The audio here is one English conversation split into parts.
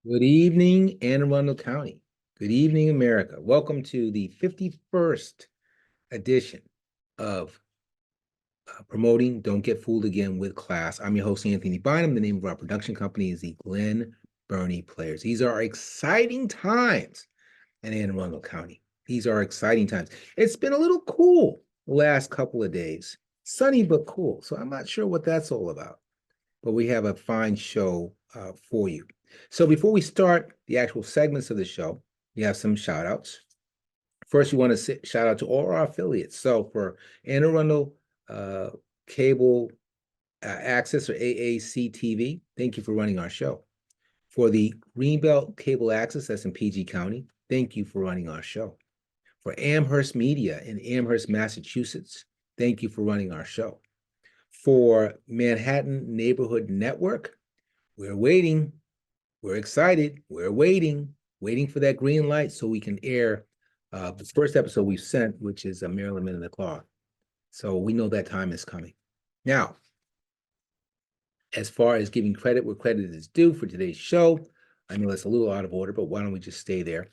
Good evening, Anne Arundel County. Good evening, America. Welcome to the 51st edition of Promoting Don't Get Fooled Again with Class. I'm your host, Anthony Bynum. The name of our production company is the Glen Burnie Players. These are exciting times in Anne Arundel County. These are exciting times. It's been a little cool the last couple of days. Sunny but cool. So I'm not sure what that's all about, but we have a fine show for you. So before we start the actual segments of the show, we have some shout outs. First, we want to shout out to all our affiliates. So for Anne Arundel Cable Access or AAC TV, thank you for running our show. For the Greenbelt Cable Access, that's in PG County, thank you for running our show. For Amherst Media in Amherst, Massachusetts, thank you for running our show. For Manhattan Neighborhood Network, we're waiting. We're excited. We're waiting for that green light so we can air the first episode we've sent, which is Marilyn Men in the Cloth. So we know that time is coming. Now, as far as giving credit where credit is due for today's show, I know that's a little out of order, but why don't we just stay there?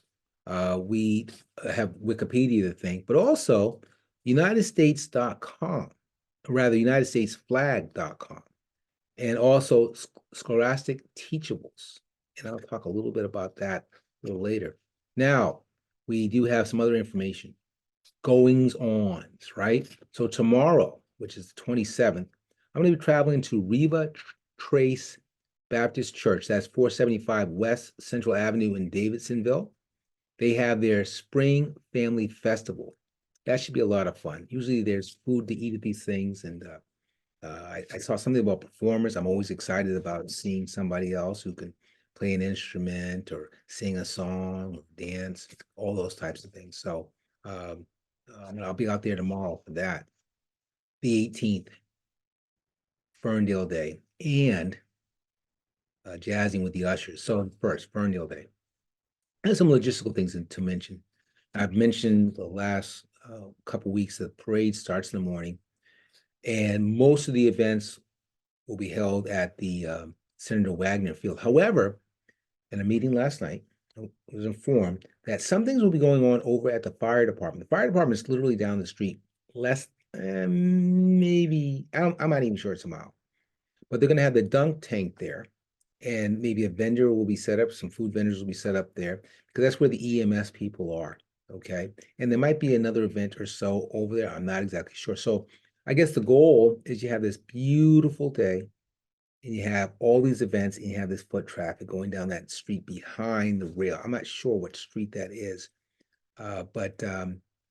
We have Wikipedia to thank, but also UnitedStates.com, or rather UnitedStatesFlag.com, and also Scholastic Teachables. And I'll talk a little bit about that a little later. Now, we do have some other information. Goings-ons, right? So tomorrow, which is the 27th, I'm going to be traveling to Riva Trace Baptist Church. That's 475 West Central Avenue in Davidsonville. They have their Spring Family Festival. That should be a lot of fun. Usually there's food to eat at these things, and I saw something about performers. I'm always excited about seeing somebody else who can play an instrument or sing a song or dance, all those types of things. So I'll be out there tomorrow for that. The 18th, Ferndale Day, and jazzing with the Ushers. So first, Ferndale Day. There's some logistical things to mention. I've mentioned the last couple weeks that the parade starts in the morning, and most of the events will be held at the Senator Wagner Field. However, in a meeting last night, I was informed that some things will be going on over at the fire department. The fire department is literally down the street, maybe, I'm not even sure it's a mile, but they're going to have the dunk tank there, and maybe a vendor will be set up, some food vendors will be set up there, because that's where the EMS people are, okay? And there might be another event or so over there. I'm not exactly sure. So I guess the goal is you have this beautiful day, and you have all these events, and you have this foot traffic going down that street behind the rail. I'm not sure what street that is, but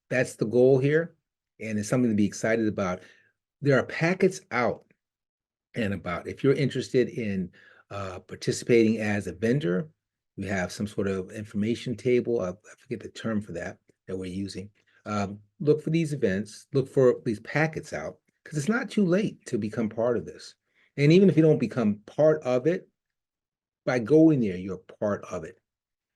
that's the goal here, and it's something to be excited about. There are packets out and about. If you're interested in participating as a vendor, we have some sort of information table. I forget the term for that we're using. Look for these events, look for these packets out, because it's not too late to become part of this. And even if you don't become part of it, by going there, you're part of it.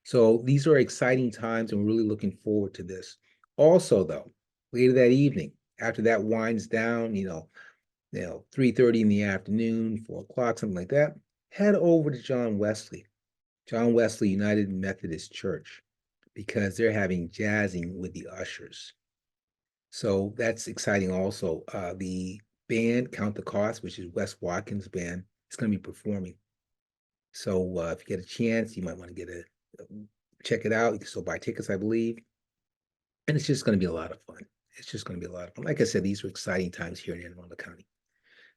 So these are exciting times, and we're really looking forward to this. Also, though, later that evening, after that winds down, 3:30 in the afternoon, 4 o'clock, something like that, head over to John Wesley United Methodist Church, because they're having jazzing with the Ushers. So that's exciting also. The band, Count the Cost, which is Wes Watkins' band, is going to be performing. So if you get a chance, you might want to check it out. You can still buy tickets, I believe. And it's just going to be a lot of fun. It's just going to be a lot of fun. Like I said, these are exciting times here in Anne Arundel County.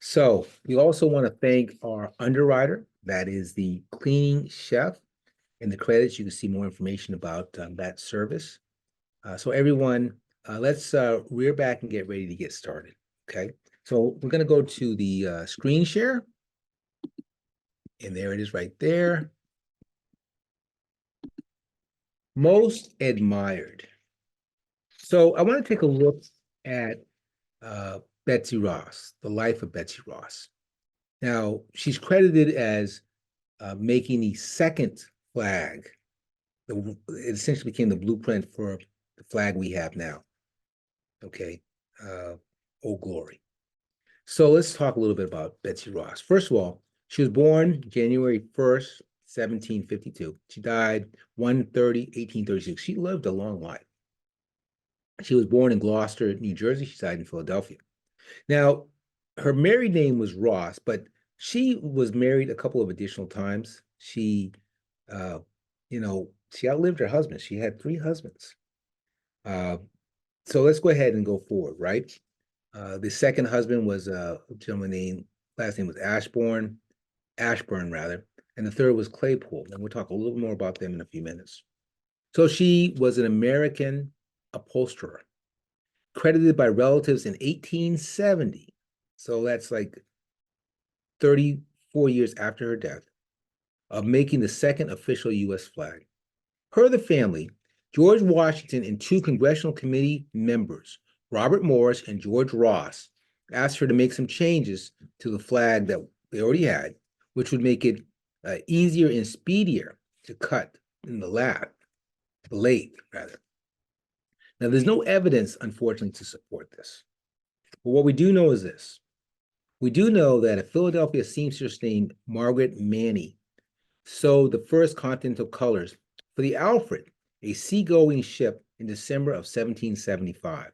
So we also want to thank our underwriter, that is the cleaning chef. In the credits, you can see more information about that service. So everyone, let's rear back and get ready to get started, okay? So we're going to go to the screen share. And there it is right there. Most admired. So I want to take a look at Betsy Ross, the life of Betsy Ross. Now, she's credited as making the second flag. It essentially became the blueprint for the flag we have now. Okay, Old Glory. So let's talk a little bit about Betsy Ross. First of all, she was born January 1st, 1752. She died 1/30, 1836. She lived a long life. She was born in Gloucester, New Jersey. She died in Philadelphia. Now, her married name was Ross, but she was married a couple of additional times. She, uh, she outlived her husband. She had 3 husbands. So let's go ahead and go forward, right? The second husband was a gentleman named, last name was Ashburn rather, and the third was Claypool. And we'll talk a little more about them in a few minutes. So she was an American upholsterer, credited by relatives in 1870. So that's like 34 years after her death, of making the second official U.S. flag. Per the family, George Washington and 2 congressional committee members, Robert Morris and George Ross, asked her to make some changes to the flag that they already had, which would make it easier and speedier to cut in the lathe, rather. Now, there's no evidence, unfortunately, to support this. But what we do know is this. We do know that a Philadelphia seamstress named Margaret Manny sewed the first continental colors for the Alfred, a seagoing ship, in December of 1775.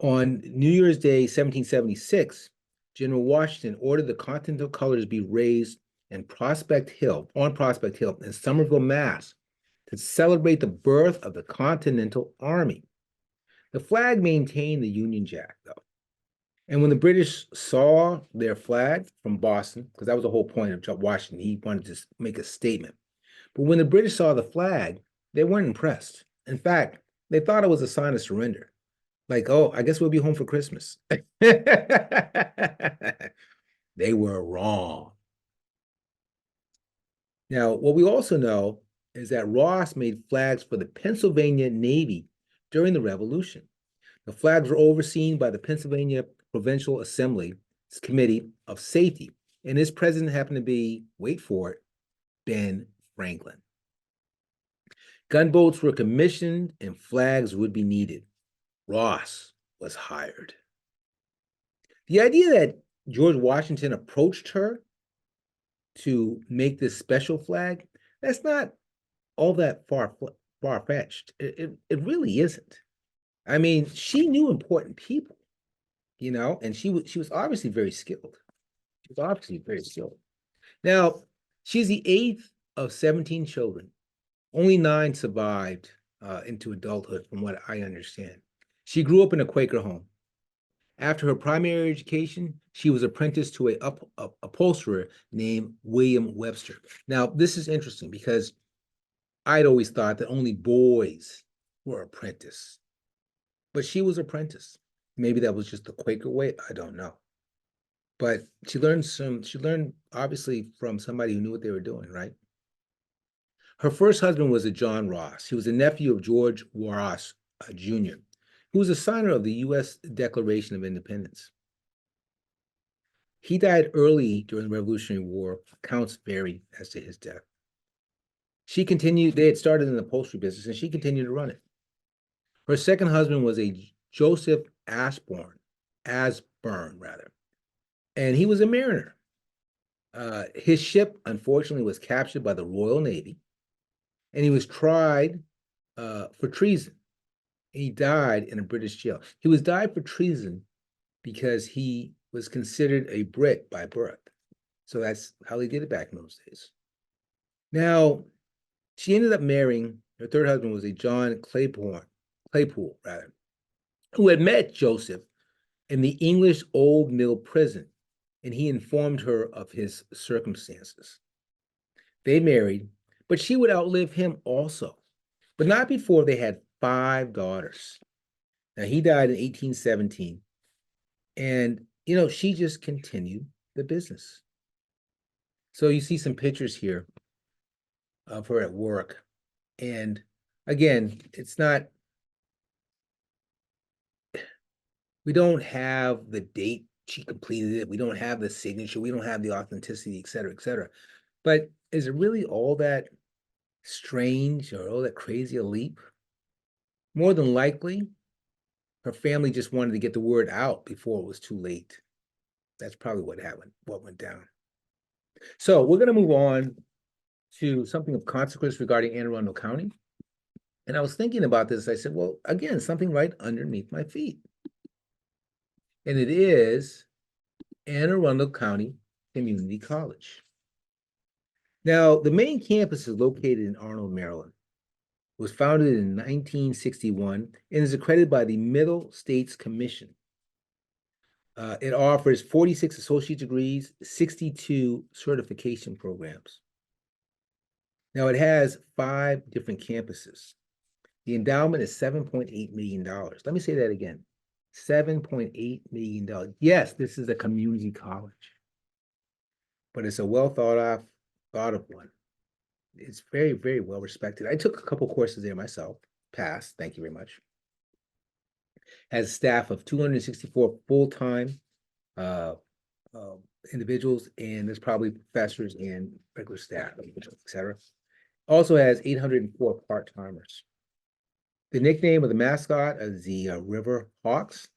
On New Year's Day, 1776, General Washington ordered the continental colors be raised on Prospect Hill in Somerville, Mass, to celebrate the birth of the Continental Army. The flag maintained the Union Jack, though. And when the British saw their flag from Boston, because that was the whole point of Washington, he wanted to make a statement. But when the British saw the flag, they weren't impressed. In fact, they thought it was a sign of surrender. Like, oh, I guess we'll be home for Christmas. They were wrong. Now, what we also know is that Ross made flags for the Pennsylvania Navy during the Revolution. The flags were overseen by the Pennsylvania Provincial Assembly's Committee of Safety, and its president happened to be, wait for it, Ben Franklin. Gunboats were commissioned and flags would be needed. Ross was hired. The idea that George Washington approached her to make this special flag, that's not all that far-fetched. It really isn't. I mean, she knew important people, and she was obviously very skilled. She was obviously very skilled. Now, she's the 8th of 17 children. Only 9 survived into adulthood, from what I understand. She grew up in a Quaker home. After her primary education, she was apprenticed to a upholsterer named William Webster. Now, this is interesting because I'd always thought that only boys were apprenticed, but she was apprenticed. Maybe that was just the Quaker way. I don't know. But she learned obviously from somebody who knew what they were doing, right? Her first husband was a John Ross. He was a nephew of George Ross Jr., who was a signer of the U.S. Declaration of Independence. He died early during the Revolutionary War. Accounts vary as to his death. They had started in the upholstery business, and she continued to run it. Her second husband was a Joseph Ashburn, and he was a mariner. His ship, unfortunately, was captured by the Royal Navy, and he was tried for treason. He died in a British jail. He was died for treason because he was considered a Brit by birth. So that's how they did it back in those days. Now, she ended up marrying, her third husband was a John Claypool, who had met Joseph in the English Old Mill prison, and he informed her of his circumstances. They married, but she would outlive him also, but not before they had 5 daughters. Now, he died in 1817, and, she just continued the business. So you see some pictures here of her at work. And again, we don't have the date she completed it. We don't have the signature. We don't have the authenticity, et cetera, et cetera. But is it really all that strange or all that crazy a leap? More than likely, her family just wanted to get the word out before it was too late. That's probably what happened, what went down. So we're going to move on to something of consequence regarding Anne Arundel County. And I was thinking about this. I said, well, again, something right underneath my feet. And it is Anne Arundel County Community College. Now, the main campus is located in Arnold, Maryland. It was founded in 1961 and is accredited by the Middle States Commission. It offers 46 associate degrees, 62 certification programs. Now, it has 5 different campuses. The endowment is $7.8 million. Let me say that again. $7.8 million. Yes, this is a community college, but it's a well thought of one. It's very, very well respected. I took a couple courses there myself, passed, thank you very much. Has a staff of 264 full-time individuals, and there's probably professors and regular staff, etc. Also has 804 part-timers. The nickname of the mascot is the River Hawks,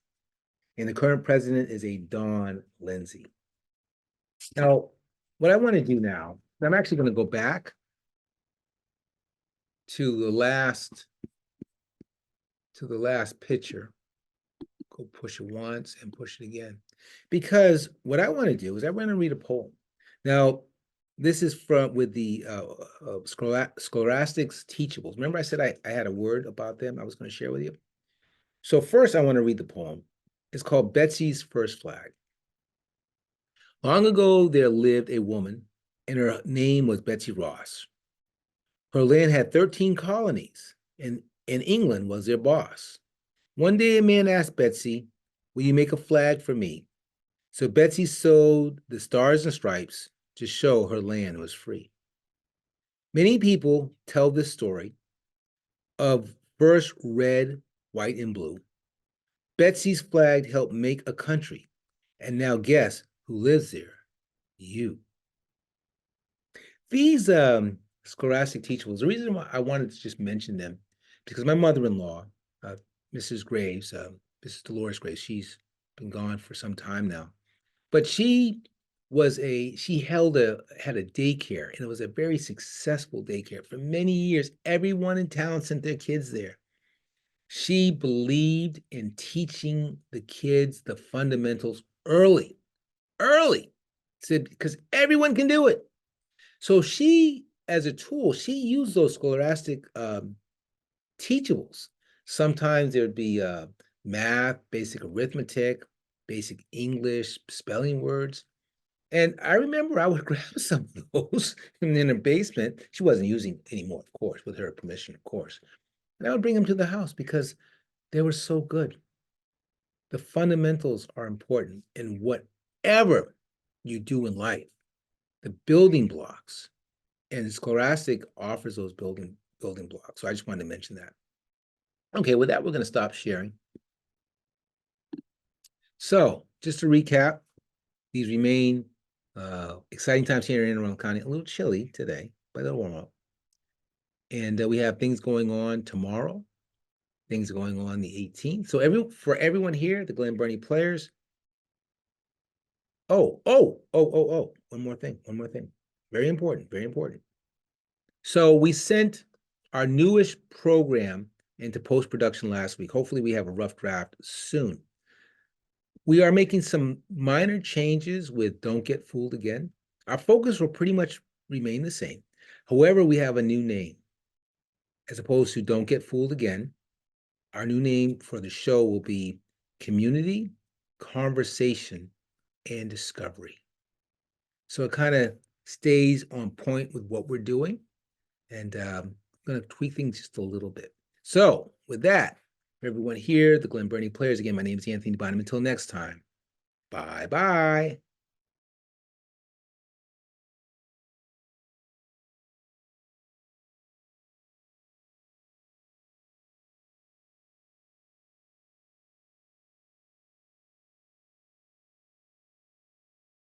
and the current president is a Don Lindsay. Now, what I want to do now, I'm actually going to go back to the last picture. Go push it once and push it again, because what I want to do is I want to read a poem. Now, this is with the Scholastics Teachables. Remember I said I had a word about them I was going to share with you? So first I want to read the poem. It's called Betsy's First Flag. Long ago there lived a woman, and her name was Betsy Ross. Her land had 13 colonies, and England was their boss. One day a man asked Betsy, "Will you make a flag for me?" So Betsy sewed the stars and stripes to show her land was free. Many people tell this story of first red, white, and blue. Betsy's flag helped make a country, and now guess who lives there? You. These scholastic teachables, the reason why I wanted to just mention them, because my mother-in-law, Mrs. Graves, Mrs. Dolores Graves, she's been gone for some time now, but she had a daycare, and it was a very successful daycare. For many years, everyone in town sent their kids there. She believed in teaching the kids the fundamentals early, said, because everyone can do it. So she, as a tool, she used those scholastic teachables. Sometimes there would be math, basic arithmetic, basic English, spelling words. And I remember I would grab some of those in her basement. She wasn't using anymore, of course, with her permission, of course. And I would bring them to the house because they were so good. The fundamentals are important in whatever you do in life. The building blocks, and Scholastic offers those building blocks. So I just wanted to mention that. Okay, with that, we're going to stop sharing. So just to recap, these remain exciting times here in Arundel County. A little chilly today, but it'll warm up. And we have things going on tomorrow, things going on the 18th. So for everyone here, the Glen Burnie players. Oh, one more thing. Very important, very important. So we sent our newest program into post-production last week. Hopefully we have a rough draft soon. We are making some minor changes with Don't Get Fooled Again. Our focus will pretty much remain the same. However, we have a new name. As opposed to Don't Get Fooled Again, our new name for the show will be Community, Conversation, and Discovery. So it kind of stays on point with what we're doing. And I'm going to tweak things just a little bit. So with that, for everyone here, the Glen Burnie players, again, my name is Anthony Bynum. Until next time, bye-bye.